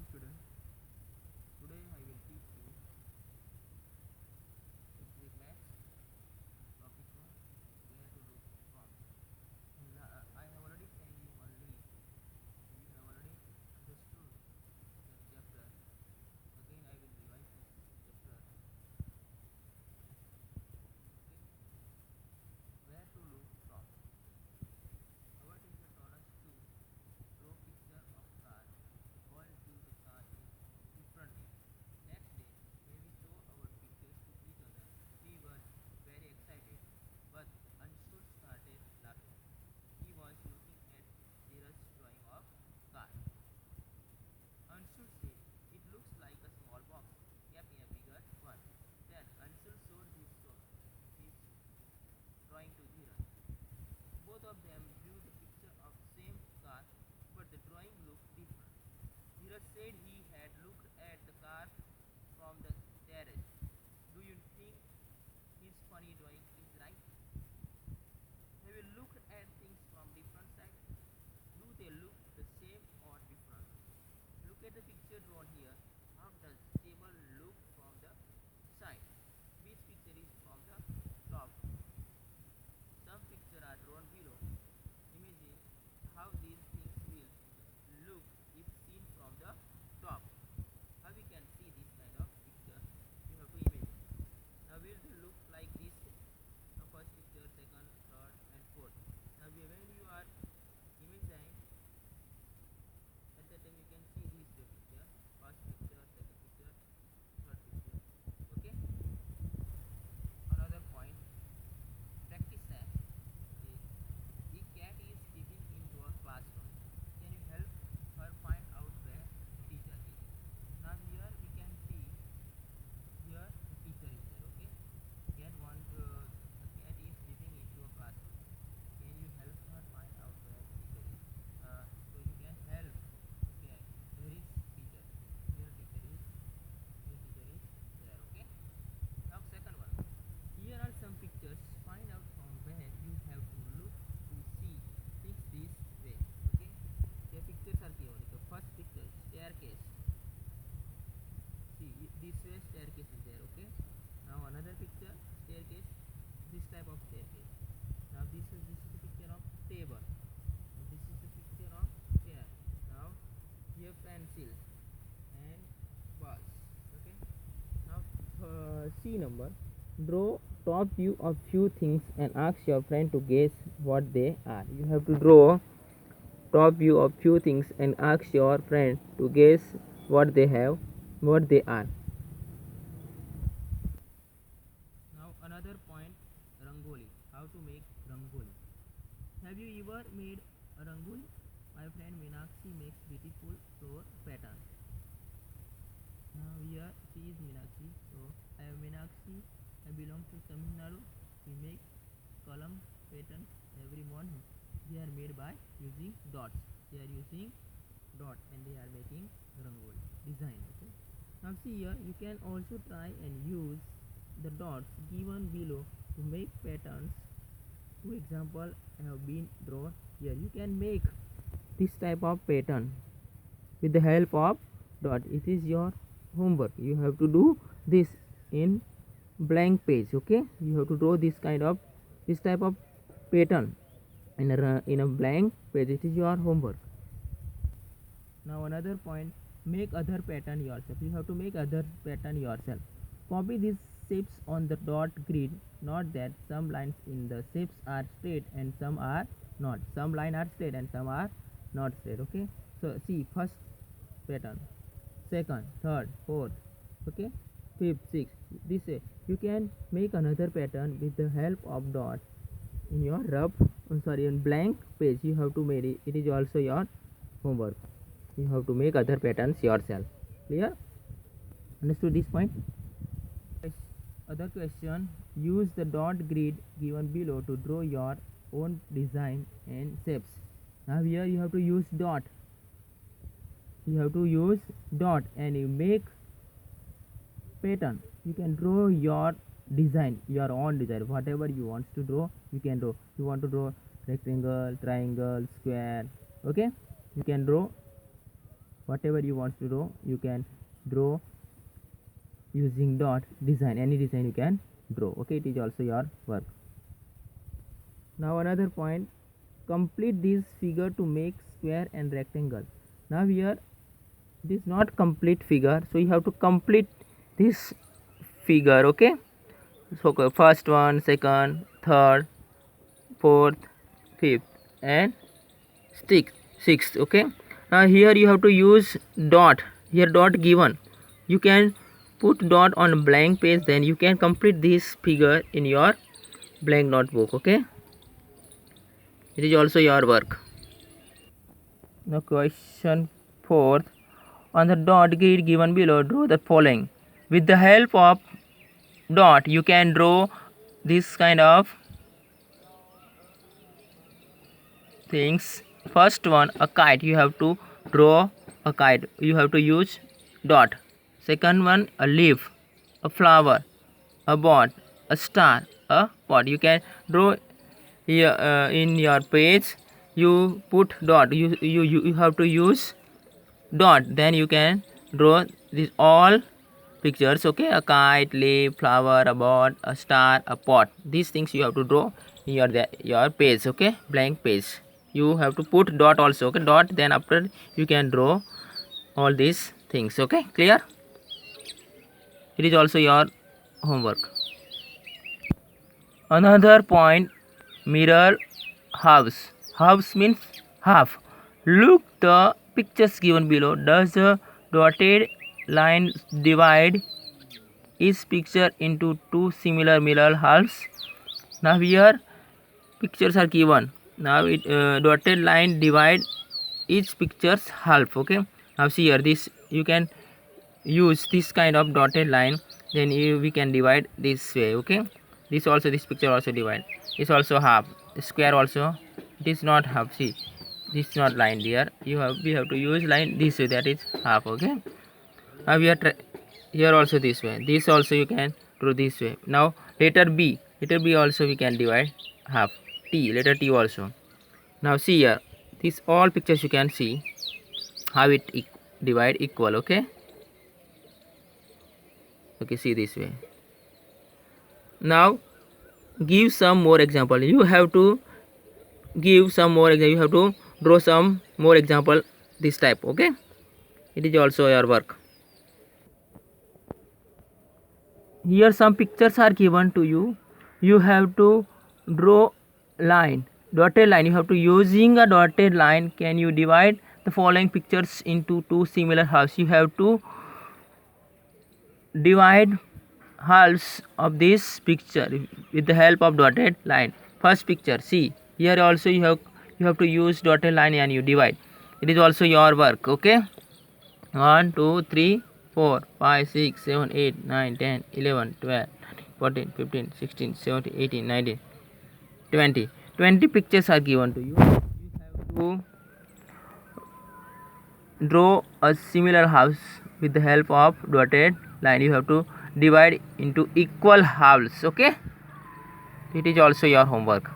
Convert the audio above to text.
students. Today I will teach you basic maths. Topic 1, where to look from. I have already sent you one link. You have already understood that chapter. Again I will revise this chapter. Okay. Where to look from. Our teacher taught us to draw picture of car. All to the car in different way. Next day, when we show our pictures to each other, we were very excited. But Anshul started laughing. He was looking at Dheeraj's drawing of car. Anshul said, "It looks like a small box kept in a bigger one." Then Anshul showed his drawing to Dheeraj. Both of them drew the picture of same car, but the drawing looked different. Dheeraj said he had looked at the car from the terrace. Do you think his funny drawing is right? Have you looked at things from different sides? Do they look the same or different? Look at the picture drawn here. How does table look from the side? This picture is from the top. Some pictures are drawn below. Imagine how these things will look if seen from the top. How we can see this kind of picture? You have to imagine. Now will they look like this? First picture, second, third and fourth. Now when you are imagining, at that time you can see these two picture. First picture, second picture, third picture. Okay. Another point. Practice time. The cat is peeping into a classroom. Can you help her find out where the teacher is? Now here we can see, here the teacher is there. Okay. The cat is peeping into a classroom. Can you help her find out where the teacher is? So you can help. Okay. There is teacher. Here teacher is. Here teacher is there. Okay. Now second one. Here are some pictures. Find out from where you have to look to see things this way. Okay. The pictures are given. So first picture, staircase. See this way staircase is there. Okay. Now another picture, staircase. This type of staircase. Now this is the picture of table. Now this is the picture of chair. Now here pencil and bus. Okay. Now C number. Draw top view of few things and ask your friend to guess what they are. You have to draw top view of few things and ask your friend to guess what they are. Now another point, rangoli. How to make rangoli. Have you ever made a rangoli? My friend Meenakshi makes beautiful flower pattern. Now here she is Meenakshi. So I am Meenakshi. I belong to Tamil Nadu. We make column patterns every morning. They are made by using dots. They are using dot and they are making rangoli design. Okay. Now see here, you can also try and use the dots given below to make patterns. Two example have been drawn here. You can make this type of pattern with the help of dot. It is your homework. You have to do this in blank page. Okay. You have to draw this type of pattern in a blank page. It is your homework. Now another point, make other pattern yourself. You have to make other pattern yourself. Copy these shapes on the dot grid. Note that some lines in the shapes are straight and some are not. Some lines are straight and some are not straight. Okay. So see first pattern, second, third, fourth. Okay. Fifth, sixth. This way you can make another pattern with the help of dot in your in blank page. You have to make it. It is also your homework. You have to make other patterns yourself. Clear? Understood this point? Other question, use the dot grid given below to draw your own design and shapes. Now here you have to use dot. You have to use dot and you make pattern. You can draw your design, your own design. Whatever you want to draw, you can draw. You want to draw rectangle, triangle, square. Okay. You can draw whatever you want to draw, you can draw using dot. Design, any design you can draw. Okay, it is also your work. Now another point, complete this figure to make square and rectangle. Now here it is not complete figure, so you have to complete this figure. Okay, so first one, second, third, fourth, fifth, and sixth. Okay, now here you have to use dot. Here dot given, you can put dot on blank page, then you can complete this figure in your blank notebook. Okay, it is also your work. Now question 4, on the dot grid given below, draw the following. With the help of dot, you can draw this kind of things. First one, a kite. You have to draw a kite. You have to use dot. Second one, a leaf, a flower, a boat, a star, a pot. You can draw here in your page. You put dot. You have to use dot. Then you can draw these all pictures. Okay, a kite, leaf, flower, a boat, a star, a pot. These things you have to draw in your page. Okay, blank page. You have to put dot also. Okay, dot. Then after you can draw all these things. Okay, clear? It is also your homework. Another point, mirror halves. Halves means half. Look the pictures given below. Does the dotted line divide each picture into two similar mirror halves? Now here pictures are given. Now dotted line divide each picture's half. Okay, now see here, this you can use this kind of dotted line, then we can divide this way. Okay, this picture also divide. This also half. Square also, it is not half. See, this is not line here. We have to use line this way, that is half. Okay, now we are here also this way. This also you can do this way. Now letter B also we can divide half. Letter T also. Now see here, these all pictures you can see how it divide equal. Okay, see this way. Now give some more example. You have to give some more example. You have to draw some more example this type. Okay, it is also your work. Here some pictures are given to you. You have to draw line, dotted line. You have to, using a dotted line, can you divide the following pictures into two similar halves. You have to divide halves of this picture with the help of dotted line. First picture, see here also you have to use dotted line and you divide. It is also your work. Okay, 1 2 3 4 5 6 7 8 9 10 11 12 14 15 16 17 18 19 20 pictures are given to you. You have to draw a similar house with the help of dotted line. You have to divide into equal halves. Okay, it is also your homework.